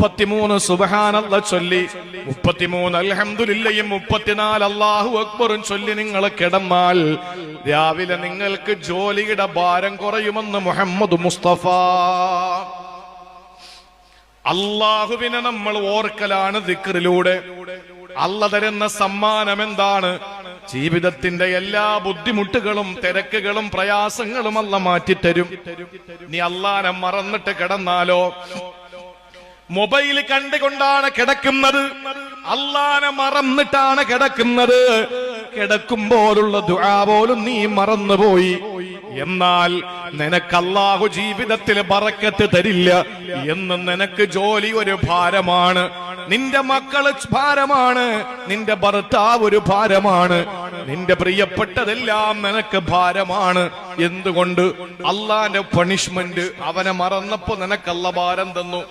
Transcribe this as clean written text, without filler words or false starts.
33 സുബ്ഹാനല്ലാഹ് ചൊല്ലി, 33 അൽഹംദുലില്ലയും 34 അല്ലാഹു അക്ബറും ചൊല്ലി നിങ്ങൾ കിടന്നാൽ രാവിലെ നിങ്ങൾക്ക് ജോലിയുടെ ഭാരം കുറയുമെന്ന് മുഹമ്മദ് മുസ്തഫ. അല്ലാഹുവിനെ നമ്മൾ ഓർക്കലാണ് ദിക്റിലൂടെ. അല്ലാഹ് തരുന്ന സമ്മാനം എന്താണ്? ജീവിതത്തിന്റെ എല്ലാ ബുദ്ധിമുട്ടുകളും തിരക്കുകളും പ്രയാസങ്ങളും അല്ലാഹ് മാറ്റിത്തരും. നീ അല്ലാഹനെ മറന്നിട്ട് കിടന്നാലോ? മൊബൈൽ കണ്ടുകൊണ്ടാണ് കിടക്കുന്നത്, അല്ലാഹനെ മറന്നിട്ടാണ് കിടക്കുന്നത്. കിടക്കുമ്പോഴുള്ള ദുആ പോലും നീ മറന്നുപോയി. എന്നാൽ നിനക്ക് അല്ലാഹു ജീവിതത്തിൽ ബറക്കത്ത് തരില്ല. എന്ന് നിനക്ക് ജോലി ഒരു ഭാരമാണ്, നിന്റെ മക്കള് ഭാരമാണ്, നിന്റെ ഭർത്താവ് ഒരു ഭാരമാണ്, നിന്റെ പ്രിയപ്പെട്ടതെല്ലാം നിനക്ക് ഭാരമാണ്. എന്തുകൊണ്ട്? അല്ലാഹുവിന്റെ പണിഷ്മെന്റ്. അവനെ മറന്നപ്പോ നിനക്ക് അല്ലാഹ് ഭാരം തന്നു.